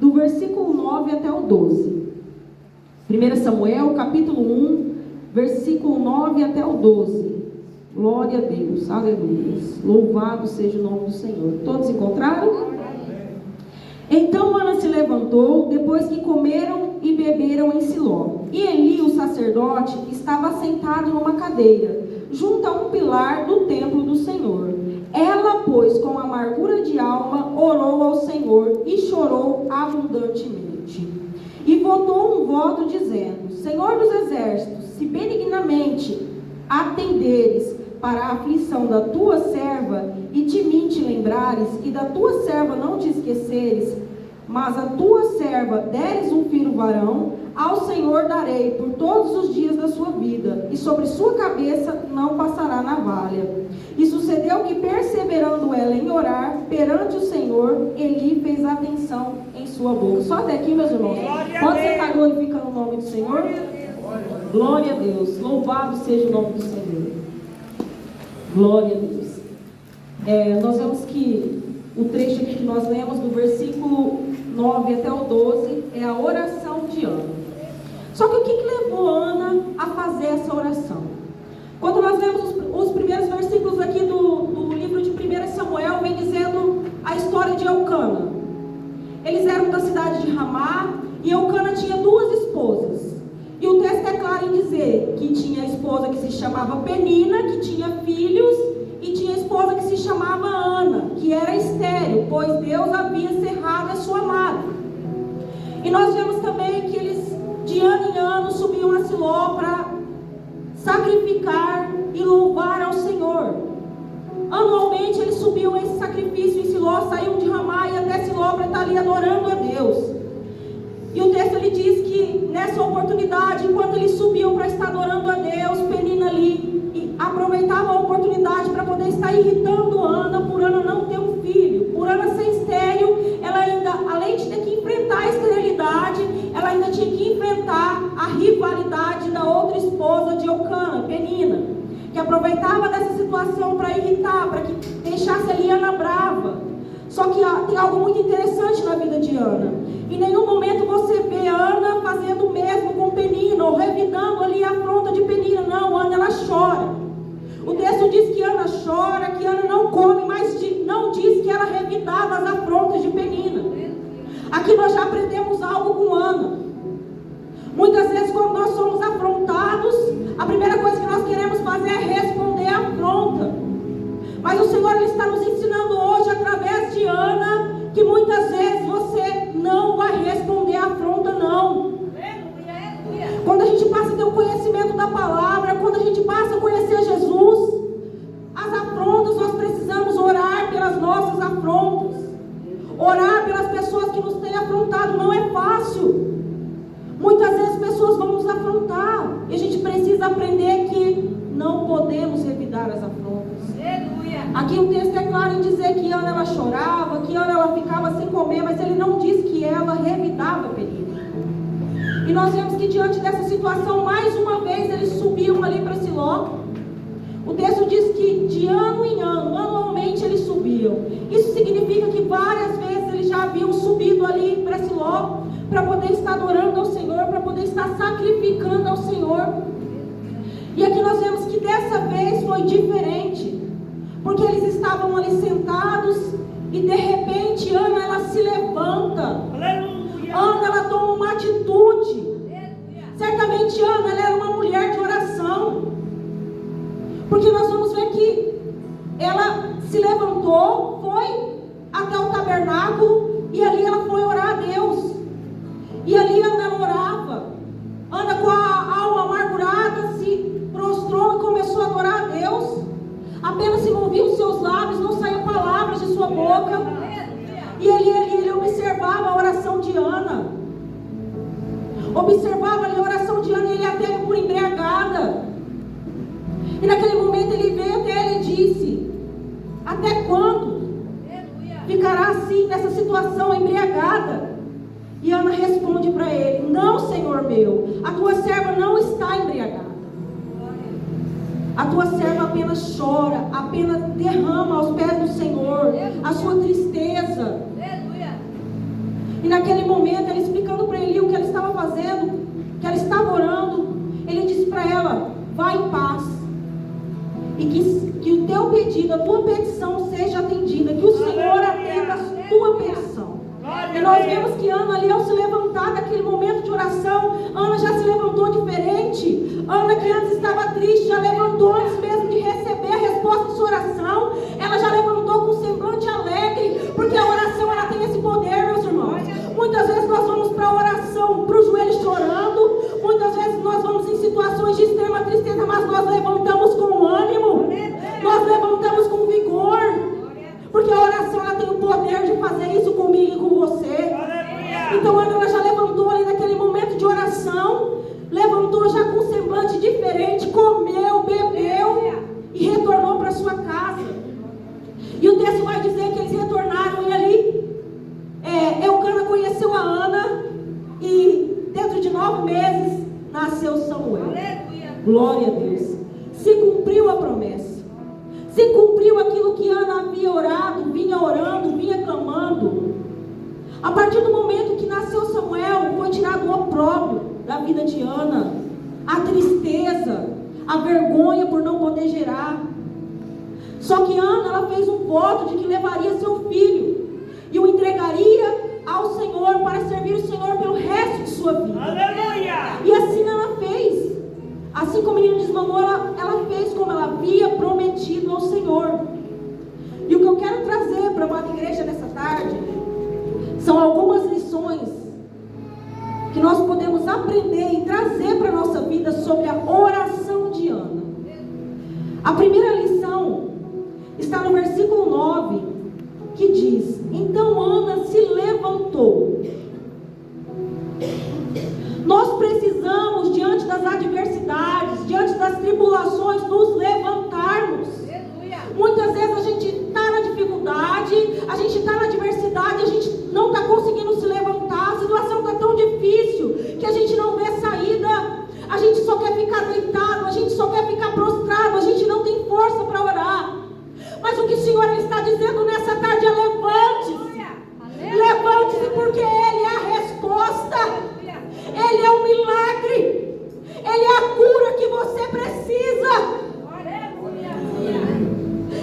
do versículo 9 até o 12. 1 Samuel, capítulo 1, versículo 9 até o 12. Glória a Deus, aleluia. Louvado seja o nome do Senhor. Todos encontraram? Então Ana se levantou, depois que comeram e beberam em Siló. E Eli, o sacerdote, estava sentado numa cadeira, junto a um pilar do templo do Senhor. Ela, pois, com amargura de alma, orou ao Senhor e chorou abundantemente. E votou um voto dizendo: Senhor dos exércitos, se benignamente atenderes para a aflição da tua serva, e de mim te lembrares, e da tua serva não te esqueceres, mas a tua serva deres um filho varão, ao Senhor darei por todos os dias da sua vida, e sobre sua cabeça não passará navalha. E sucedeu que, perseverando ela em orar perante o Senhor, Eli fez atenção em sua boca. Só até aqui, meus irmãos. Pode você estar glorificando o nome do Senhor? Glória a Deus. Louvado seja o nome do Senhor. Glória a Deus. Nós vemos que o trecho aqui que nós lemos, do versículo 9 até o 12, é a oração de Ana. Só que o que levou Ana a fazer essa oração? Quando nós lemos os primeiros versículos aqui do livro de 1 Samuel, vem dizendo a história de Eucana. Eles eram da cidade de Ramá, e Eucana tinha duas esposas. E o texto é claro em dizer que tinha a esposa que se chamava Penina, que tinha filhos, e tinha a esposa que se chamava Ana, que era estéril, pois Deus havia cerrado a sua amada. E nós vemos também que eles, de ano em ano, subiam a Siló para sacrificar e louvar ao Senhor. Anualmente eles subiam esse sacrifício em Siló, saíam de Ramá e até Siló para estar ali adorando a Deus. E o texto ele diz que nessa oportunidade, enquanto eles subiam para estar adorando a Deus, Penina ali aproveitava a oportunidade para poder estar irritando Ana, por Ana não ter um filho, por Ana ser estéril. Ela ainda, além de ter que enfrentar a esterilidade, ela ainda tinha que enfrentar a rivalidade da outra esposa de Eucana, Penina, que aproveitava dessa situação para irritar, para que deixasse ali Ana brava. Só que tem algo muito interessante na vida de Ana. Em nenhum momento você vê Ana fazendo o mesmo com Penina, ou revidando ali a afronta de Penina. Não, Ana, ela chora. O texto diz que Ana chora, que Ana não come, mas não diz que ela revidava as afrontas de Penina. Aqui nós já aprendemos algo com Ana. Muitas vezes, quando nós somos afrontados, a primeira coisa que nós queremos fazer é responder a afronta. Mas o Senhor ele está nos ensinando hoje, através de Ana, que muitas vezes você não vai responder a afronta, não. Quando a gente passa a ter o conhecimento da palavra, quando a gente passa a conhecer Jesus, as afrontas, nós precisamos orar pelas nossas afrontas. Orar pelas pessoas que nos têm afrontado não é fácil. Muitas vezes pessoas vão nos afrontar, e a gente precisa aprender que não podemos revidar as afrontas. Aqui o texto é claro em dizer que Ana ela chorava, que Ana ela ficava sem comer, mas ele não diz que ela revidava Penina. E nós vemos que diante dessa situação, mais uma vez eles subiam ali para Siló. O texto diz que de ano em ano, anualmente eles subiam. Isso significa que várias vezes eles já haviam subido ali para Siló, para poder estar adorando ao Senhor, para poder estar sacrificando ao Senhor. E aqui nós vemos que dessa vez foi diferente, porque eles estavam ali sentados e de repente Ana ela se levanta. Aleluia. Ana ela toma uma atitude. Certamente Ana ela era uma mulher de oração, porque nós vamos ver que ela se levantou, foi até o tabernáculo e ali ela foi orar a Deus. E ali Ana ela orava. Ana, com a alma amargurada, se prostrou e começou a adorar a Deus. Apenas se moviam os seus lábios, não saíam palavras de sua boca. E ele observava a oração de Ana. Observava ali a oração de Ana, e ele até por embriagada. E naquele momento ele veio até ela e disse: até quando ficará assim, nessa situação, embriagada? E Ana responde para ele: não, Senhor meu, a tua serva não está embriagada. A tua serva apenas chora, apenas derrama aos pés do Senhor a sua tristeza. E naquele momento, ela explicando para Eli o que ela estava fazendo, que ela estava orando, ele disse para ela: vá em paz, e que o teu pedido, a tua petição seja atendida, que o Senhor atenda a tua petição. E nós vemos que Ana ali, ao se levantar daquele momento de oração, Ana já se levantou diferente. Ana, que antes estava triste, já levantou antes mesmo de receber a resposta de sua oração. Ela já levantou com um semblante alegre, porque a oração, ela tem esse poder, meus irmãos. Muitas vezes nós vamos para a oração, para o joelho chorando. Muitas vezes nós vamos em situações de extrema tristeza, mas nós levantamos com ânimo, nós levantamos com vigor, porque a oração, ela tem o poder de fazer isso comigo e com você. Então Ana, ela já levantou ali naquele momento de oração, levantou já com um semblante diferente, comeu, bebeu e retornou para sua casa. E o texto vai dizer que eles retornaram, e ali Eucana conheceu a Ana, e dentro de 9 meses nasceu Samuel. Glória a Deus. Se cumpriu a promessa, se cumpriu aquilo que Ana havia orado, vinha orando, vinha clamando. A partir do momento que nasceu Samuel, foi tirado o opróbrio da vida de Ana, a tristeza, a vergonha por não poder gerar. Só que Ana, ela fez um voto de que levaria seu filho e o entregaria ao Senhor, para servir o Senhor pelo resto de sua vida. Aleluia! E assim ela fez. Assim como o menino desmamou, ela fez como ela havia prometido ao Senhor. E o que eu quero trazer para a amada igreja nessa tarde são algumas lições que nós podemos aprender e trazer para a nossa vida sobre a oração de Ana. A primeira lição está no versículo 9, que diz: então Ana se levantou. Nós precisamos, diante das adversidades, diante das tribulações, nos levantarmos. Muitas vezes a gente está na dificuldade, a gente está na adversidade, a gente não está conseguindo se levantar, a situação está tão difícil que a gente não vê saída, a gente só quer ficar deitado, a gente só quer ficar prostrado, a gente não tem força para orar. Mas o que o Senhor está dizendo nessa tarde é: levante-se. Levante-se, porque Ele é a resposta. Ele é um milagre. Ele é a cura que você precisa.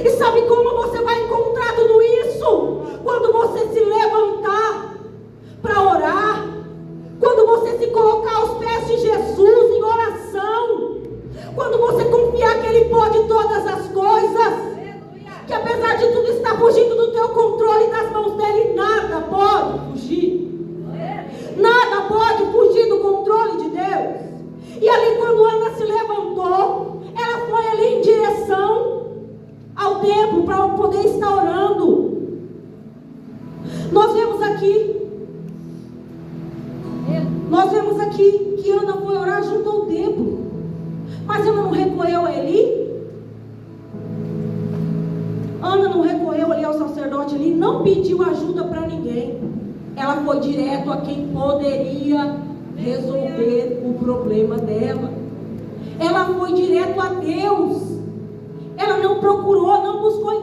E sabe como você vai encontrar tudo isso? Quando você se levantar para orar, quando você se colocar aos pés de Jesus em oração, quando você confiar que Ele pode todas as coisas, que apesar de tudo estar fugindo do teu controle, das mãos dele, nada pode fugir. Nada pode fugir do controle de Deus. E ali, quando Ana se levantou, ela foi ali em direção ao templo para poder estar orando. Nós vemos aqui que Ana foi orar junto ao templo. Mas Ana não recorreu a Eli? Ana não recorreu ali ao sacerdote ali, não pediu ajuda para ninguém. Ela foi direto a quem poderia resolver o problema dela. Ela foi direto a Deus. Ela não procurou, não buscou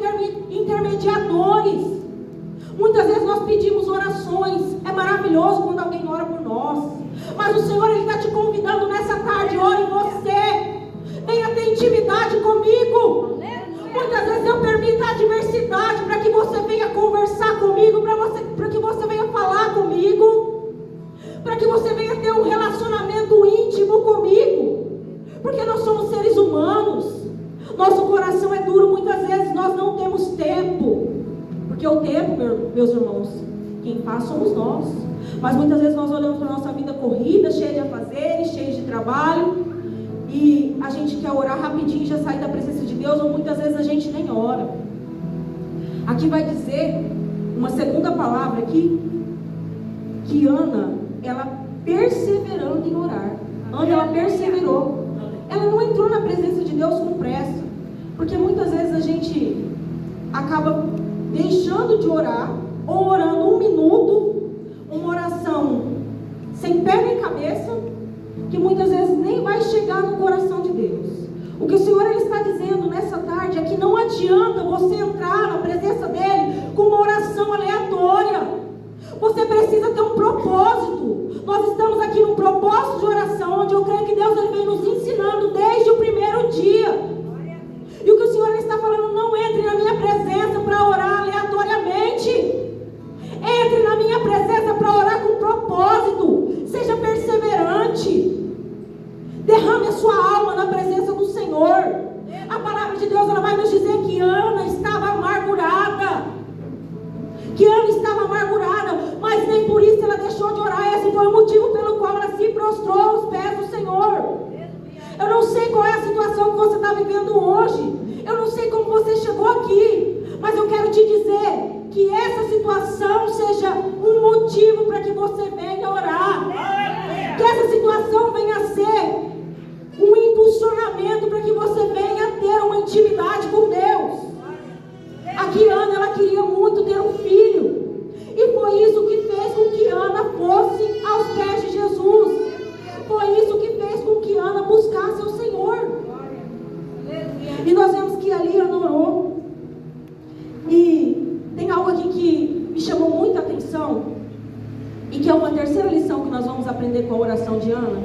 intermediadores. Muitas vezes nós pedimos orações. É maravilhoso quando alguém ora por nós. Mas o Senhor, Ele está te convidando nessa tarde: ore em você. Venha ter intimidade comigo. Muitas vezes eu permito a adversidade para que você venha conversar comigo, para que você venha falar comigo, para que você venha ter um relacionamento íntimo comigo, porque nós somos seres humanos, nosso coração é duro, muitas vezes nós não temos tempo, porque o tempo, meus irmãos, quem faz somos nós. Mas muitas vezes nós olhamos para a nossa vida corrida, cheia de afazeres, cheia de trabalho, e a gente quer orar rapidinho e já sair da presença de Deus, ou muitas vezes a gente nem ora. Aqui vai dizer uma segunda palavra aqui, que Ana, ela perseverando em orar. Ana, ela perseverou. Ela não entrou na presença de Deus com pressa, porque muitas vezes a gente acaba deixando de orar, ou orando 1 minuto, uma oração sem pé nem cabeça, que muitas vezes nem vai chegar no coração de Deus. O que o Senhor, Ele está dizendo nessa tarde é que não adianta você entrar na presença dEle com uma oração aleatória. Você precisa ter um propósito. Nós estamos aqui num propósito de oração, onde eu creio que Deus ele vem nos ensinando desde o primeiro dia. E o que o Senhor está falando, não entre na minha presença para orar aleatoriamente. Entre na minha presença para orar com propósito. Seja perseverante. Derrame a sua alma na presença do Senhor. A palavra de Deus ela vai nos dizer que Ana estava amargurada. Mas nem por isso ela deixou de orar. Esse foi o motivo pelo qual ela se prostrou aos pés do Senhor. Eu não sei qual é a situação que você está vivendo hoje. Eu não sei como você chegou aqui. Mas eu quero te dizer que essa situação seja um motivo para que você venha orar. Que essa situação venha a ser um impulsionamento para que você venha ter uma intimidade com Deus. Aqui Ana, ela queria muito ter um filho. E foi isso que fez com que Ana fosse aos pés de Jesus. Foi isso que fez com que Ana buscasse o Senhor. E nós vemos que ali Ana orou. E tem algo aqui que me chamou muita atenção. E que é uma terceira lição que nós vamos aprender com a oração de Ana.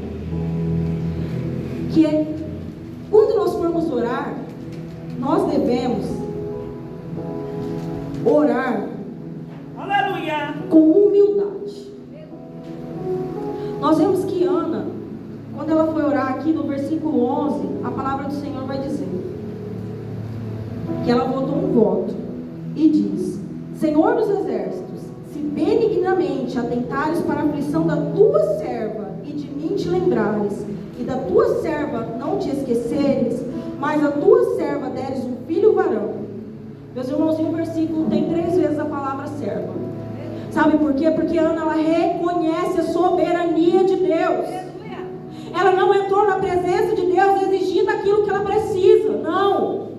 Que é, quando nós formos orar, nós devemos orar com humildade. Nós vemos que Ana, quando ela foi orar aqui no versículo 11, a palavra do Senhor vai dizer que ela votou um voto e diz: Senhor dos exércitos, se benignamente atentares para a aflição da tua serva e de mim te lembrares, e da tua serva não te esqueceres, mas a tua serva deres um filho varão. Meus irmãos, no versículo tem 3 vezes a palavra serva. Sabe por quê? Porque Ana, ela reconhece a soberania de Deus. Ela não entrou na presença de Deus exigindo aquilo que ela precisa. Não.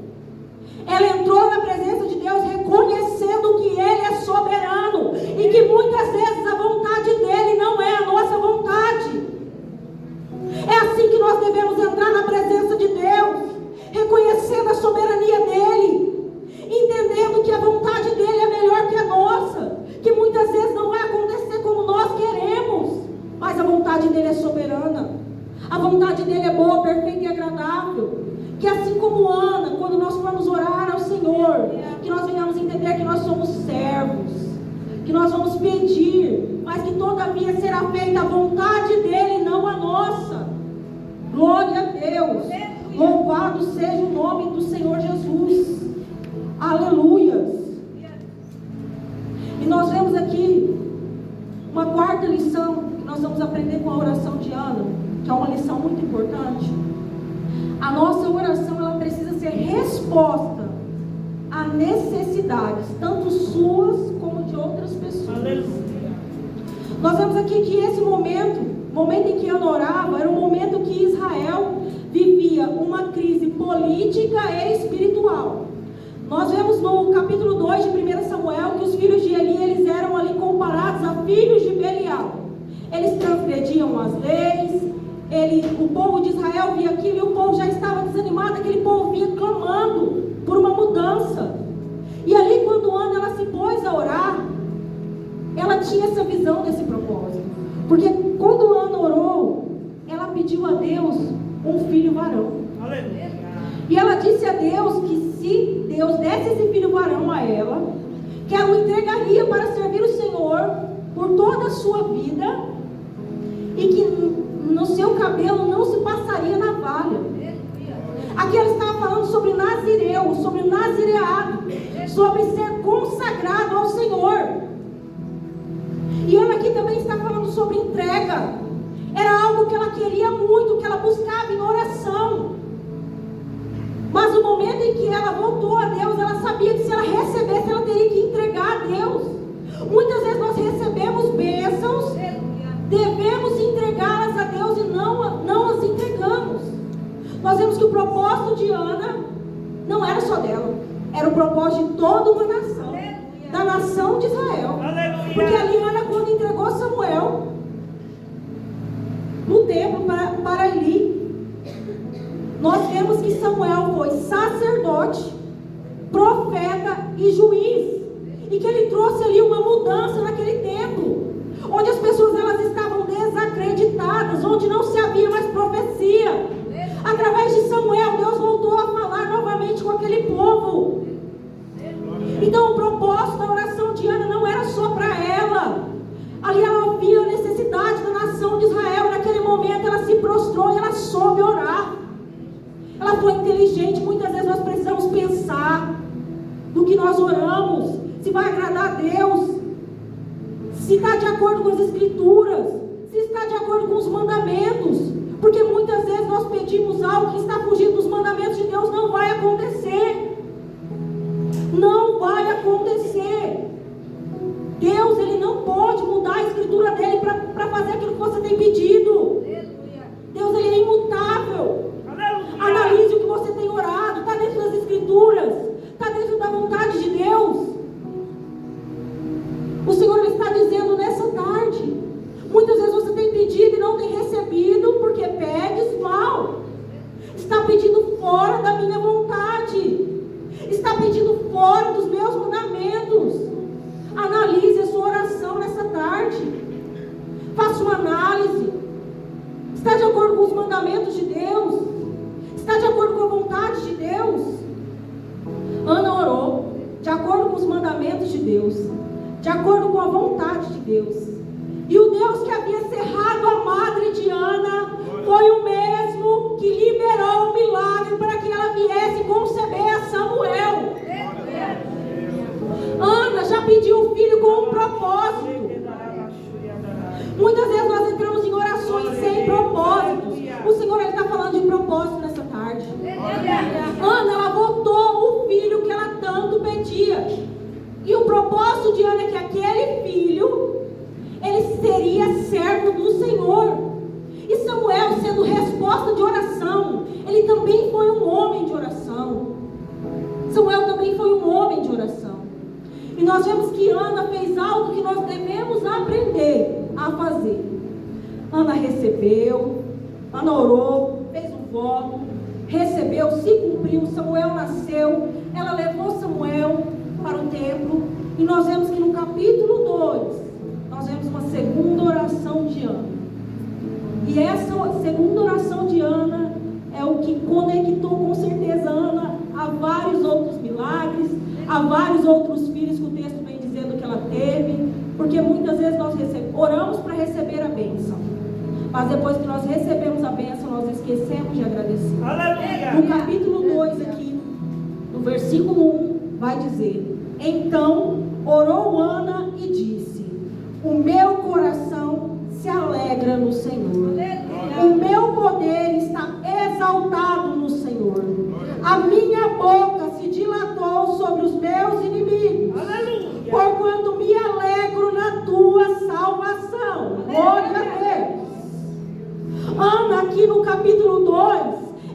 Ela entrou na presença de Deus reconhecendo que Ele é soberano. E que muitas vezes a vontade dEle não é a nossa vontade. É assim que nós devemos entrar na presença de Deus. Reconhecendo a soberania dEle. Entendendo que a vontade dEle é melhor que a nossa. Que muitas vezes não vai acontecer como nós queremos. Mas a vontade dEle é soberana. A vontade dEle é boa, perfeita e agradável. Que assim como Ana, quando nós formos orar ao Senhor, que nós venhamos entender que nós somos servos. Que nós vamos pedir, mas que todavia será feita a vontade dEle, não a nossa. Glória a Deus. Louvado seja o nome do Senhor Jesus. Aleluias. E nós vemos aqui uma quarta lição que nós vamos aprender com a oração de Ana, que é uma lição muito importante. A nossa oração ela precisa ser resposta a necessidades, tanto suas como de outras pessoas. Aleluia. Nós vemos aqui que esse momento em que Ana orava, era um momento que Israel vivia uma crise política e espiritual. Nós vemos no capítulo 2 de 1 Samuel que os filhos de Eli, eles eram ali comparados a filhos de Belial. Eles transgrediam as leis, o povo de Israel via aquilo e o povo já estava desanimado, aquele povo vinha clamando por uma mudança. E ali quando Ana ela se pôs a orar, ela tinha essa visão desse propósito. Porque quando Ana orou, ela pediu a Deus um filho varão. Aleluia. E ela disse a Deus que se Deus desse esse filho varão a ela, que ela o entregaria para servir o Senhor por toda a sua vida, e que no seu cabelo não se passaria navalha. Aqui ela estava falando sobre nazireu, sobre nazireado, sobre ser consagrado ao Senhor. E Ana aqui também está falando sobre entrega. Era algo que ela queria muito, que ela buscava em oração. Mas no momento em que ela voltou a Deus, ela sabia que se ela recebesse, ela teria que entregar a Deus. Muitas vezes nós recebemos bênçãos, devemos entregá-las a Deus e não as entregamos. Nós vemos que o propósito de Ana não era só dela, era o propósito de toda uma nação, da nação de Israel. Aleluia. Porque ali Ana, quando entregou Samuel no templo para Eli, nós vemos que Samuel foi sacerdote, profeta e juiz, e que ele trouxe ali uma mudança naquele templo. com aquele povo. Então o propósito da oração de Ana não era só para ela. Ali ela via a necessidade da nação de Israel. Naquele momento ela se prostrou e ela soube orar. Ela foi inteligente. Muitas vezes nós precisamos pensar no que nós oramos, se vai agradar a Deus, se está de acordo com as Escrituras, se está de acordo com os mandamentos. Porque muitas vezes nós pedimos algo que está fugindo dos mandamentos de Deus. Não vai acontecer. Não vai acontecer. Deus, Ele não pode mudar a Escritura dele para fazer aquilo que você tem pedido. Deus, Ele é imutável. Analise o que você tem orado. Está dentro das Escrituras, está dentro da vontade de Deus. O Senhor está dizendo nessa tarde: muitas vezes você tem pedido e não tem recebido, porque pedes mal. Está pedindo fora da minha vontade. Está pedindo fora dos meus mandamentos. Analise a sua oração nessa tarde. Faça uma análise. Está de acordo com os mandamentos de Deus? Está de acordo com a vontade de Deus? Ana orou de acordo com os mandamentos de Deus, de acordo com a vontade de Deus. E o Deus que havia cerrado a madre de Ana foi o mesmo que liberou o milagre para que ela viesse conceber a Samuel. Ana já pediu o filho com um propósito. Muitas vezes nós entramos em orações sem propósitos. O Senhor está falando de propósito nessa tarde. Ana, ela voltou o filho que ela tanto pedia. E o propósito de Ana é que aquele filho, ele seria servo do Senhor. E Samuel, sendo resposta de oração, ele também foi um homem de oração. Samuel também foi um homem de oração. E nós vemos que Ana fez algo que nós devemos aprender a fazer. Ana recebeu, Ana orou, fez um voto, recebeu, se cumpriu. Samuel nasceu, ela levou Samuel para o templo. E nós vemos que no capítulo 2, nós vemos uma segunda oração de Ana. E essa segunda oração de Ana é o que conectou com certeza Ana a vários outros milagres, a vários outros filhos que o texto vem dizendo que ela teve. Porque muitas vezes nós oramos para receber a bênção, mas depois que nós recebemos a bênção, nós esquecemos de agradecer. Aleluia. No capítulo 2 aqui, no versículo 1, vai dizer: então orou Ana e disse: o meu coração se alegra no Senhor. O meu poder está exaltado no Senhor. A minha boca se dilatou sobre os meus inimigos. Porquanto me alegro na tua salvação. Glória a Deus. Ana, aqui no capítulo 2,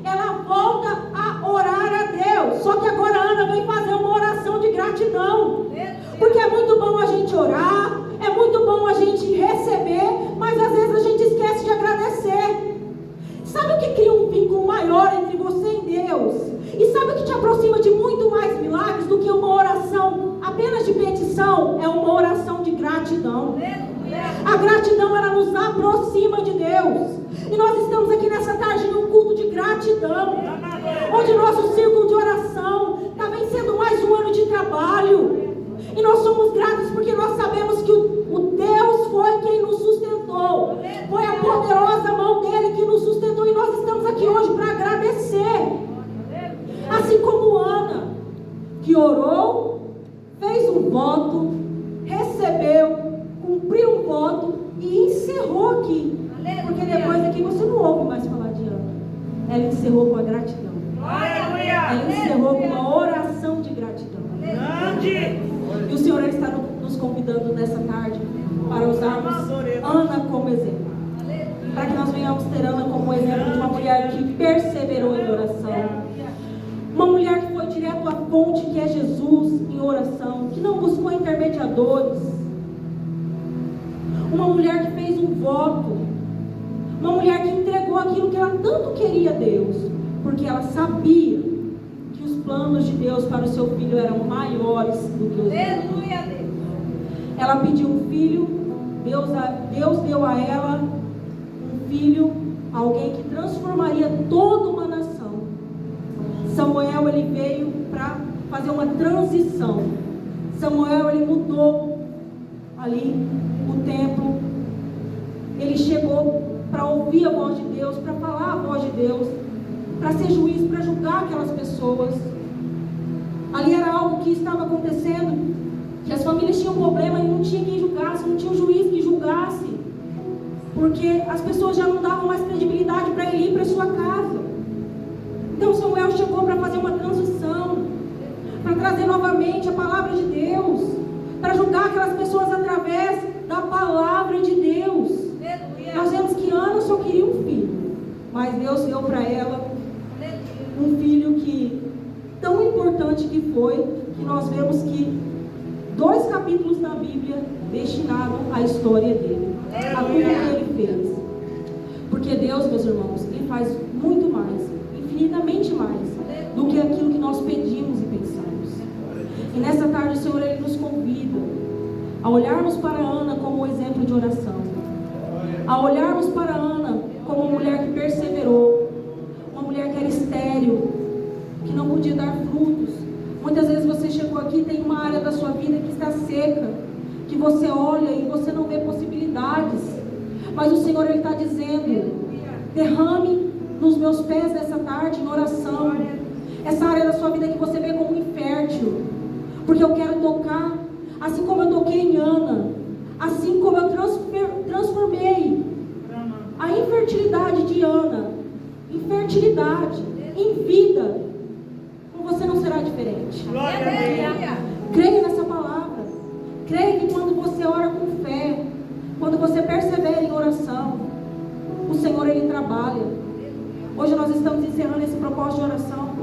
ela volta a orar a Deus. Só que agora Ana vem fazer uma oração de gratidão. Porque é muito bom a gente orar, é muito bom a gente receber, mas às vezes a gente esquece de agradecer. Sabe o que cria um vínculo maior entre você e Deus? E sabe o que te aproxima de muito mais milagres do que uma oração apenas de petição? É uma oração de gratidão. A gratidão, ela nos aproxima de Deus. E nós estamos aqui nessa tarde em um culto de gratidão, onde nosso círculo de oração está vencendo mais um ano de trabalho. E nós somos gratos porque nós sabemos que o Deus foi quem nos sustentou. Foi a poderosa mão dele que nos sustentou. E nós estamos aqui hoje para agradecer. Assim como Ana, que orou, fez um voto, recebeu, cumpriu um voto e encerrou aqui. Porque depois daqui você não ouve mais falar de Ana. Ela encerrou com a gratidão. Ela encerrou com uma oração de gratidão. E o Senhor está nos convidando nessa tarde para usarmos Ana como exemplo. Para que nós venhamos ter Ana como exemplo de uma mulher que perseverou em oração. Uma mulher que foi direto à fonte que é Jesus em oração. Que não buscou intermediadores. Uma mulher que fez um voto. Uma mulher que entregou aquilo que ela tanto queria a Deus. Porque ela sabia que os planos de Deus para o seu filho eram maiores do que os dele. Ela pediu um filho, Deus deu a ela um filho, alguém que transformaria toda uma nação. Samuel, ele veio para fazer uma transição. Samuel, ele mudou ali o templo. Ele chegou para ouvir a voz de Deus, para falar a voz de Deus, para ser juiz, para julgar aquelas pessoas. Ali era algo que estava acontecendo, que as famílias tinham problema e não tinha quem julgasse, não tinha um juiz que julgasse, porque as pessoas já não davam mais credibilidade para ele ir para sua casa. Então Samuel chegou para fazer uma transição, para trazer novamente a palavra de Deus, para julgar aquelas pessoas através da palavra de Deus. Nós vemos que Ana só queria um filho, mas Deus deu para ela um filho que, tão importante que foi, que nós vemos que 2 capítulos na Bíblia destinaram a história dele, a tudo que ele fez. Porque Deus, meus irmãos, Ele faz muito mais, infinitamente mais, do que aquilo que nós pedimos e pensamos. E nessa tarde o Senhor, Ele nos convida a olharmos para Ana como um exemplo de oração, a olharmos para Ana como uma mulher que perseverou, uma mulher que era estéril, que não podia dar frutos. Muitas vezes você chegou aqui e tem uma área da sua vida que está seca, que você olha e você não vê possibilidades, mas o Senhor, Ele está dizendo: derrame nos meus pés nessa tarde em oração essa área da sua vida que você vê como infértil, porque eu quero tocar, assim como eu toquei em Ana, assim como eu transformei a infertilidade de Ana em fertilidade, em vida, com você não será diferente. Creia nessa palavra. Creia que quando você ora com fé, quando você persevera em oração, o Senhor, Ele trabalha. Hoje nós estamos encerrando esse propósito de oração,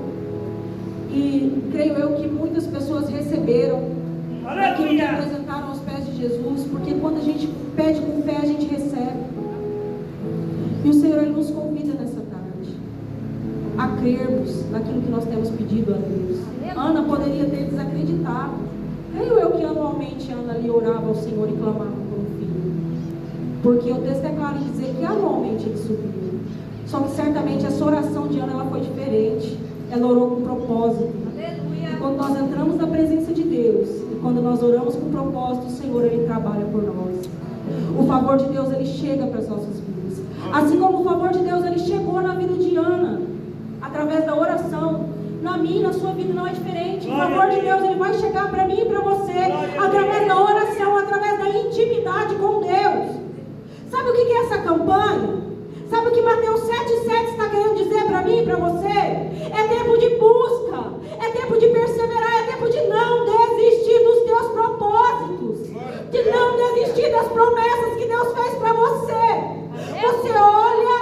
e creio eu que muitas pessoas receberam aquilo que apresentaram aos pés de Jesus, porque quando a gente pede com fé, a gente recebe. E o Senhor, Ele nos convida nessa tarde a crermos naquilo que nós temos pedido a Deus. Ana poderia ter desacreditado. Creio eu que anualmente Ana ali orava ao Senhor e clamava por um filho, porque o texto é claro em dizer que anualmente ele subia. Só que certamente essa oração de Ana, ela foi diferente. Ela orou com propósito. E quando nós entramos na presença de Deus, e quando nós oramos com propósito, o Senhor, Ele trabalha por nós. O favor de Deus, ele chega para as nossas vidas. Assim como o favor de Deus, ele chegou na vida de Ana, através da oração. Na minha e na sua vida não é diferente. O favor de Deus, ele vai chegar para mim e para você, através da oração, através da intimidade com Deus. Sabe o que é essa campanha? Sabe o que Mateus 7,7 está querendo dizer para mim e para você? É tempo de busca, é tempo de perseverar, é tempo de não desistir dos teus propósitos, de não desistir das promessas que Deus fez para você. Você olha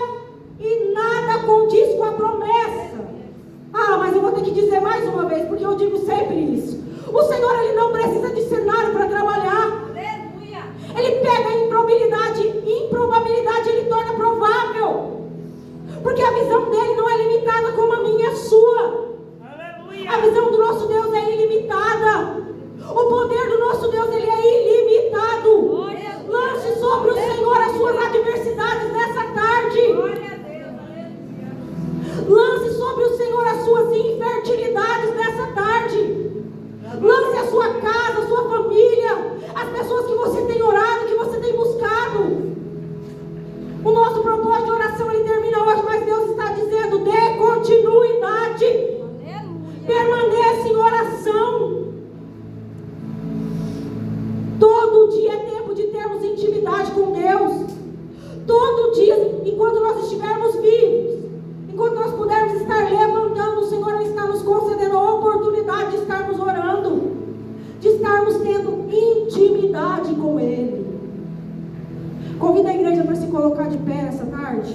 e nada condiz com a promessa. Ah, mas eu vou ter que dizer mais uma vez, porque eu digo sempre isso. O Senhor, Ele não precisa de cenário para trabalhar. Ele pega a improbabilidade, Ele torna provável. Porque a visão dele não é limitada como a minha e a sua. Aleluia. A visão do nosso Deus é ilimitada. O poder do nosso Deus, ele é ilimitado. Lance sobre o Senhor as suas adversidades nessa tarde. Lance sobre o Senhor as suas infertilidades nessa tarde. Lance a sua casa, a sua família, as pessoas que você tem orado, que você tem buscado. O nosso propósito de oração, ele termina hoje, mas Deus está dizendo: dê continuidade. Permaneça em oração. Todo dia é tempo de termos intimidade com Deus. Todo dia, enquanto nós estivermos vivos, enquanto nós pudermos estar levantando, o Senhor, Ele está nos concedendo a oportunidade de estarmos orando, de estarmos tendo intimidade com Ele. Convido a igreja para se colocar de pé essa tarde.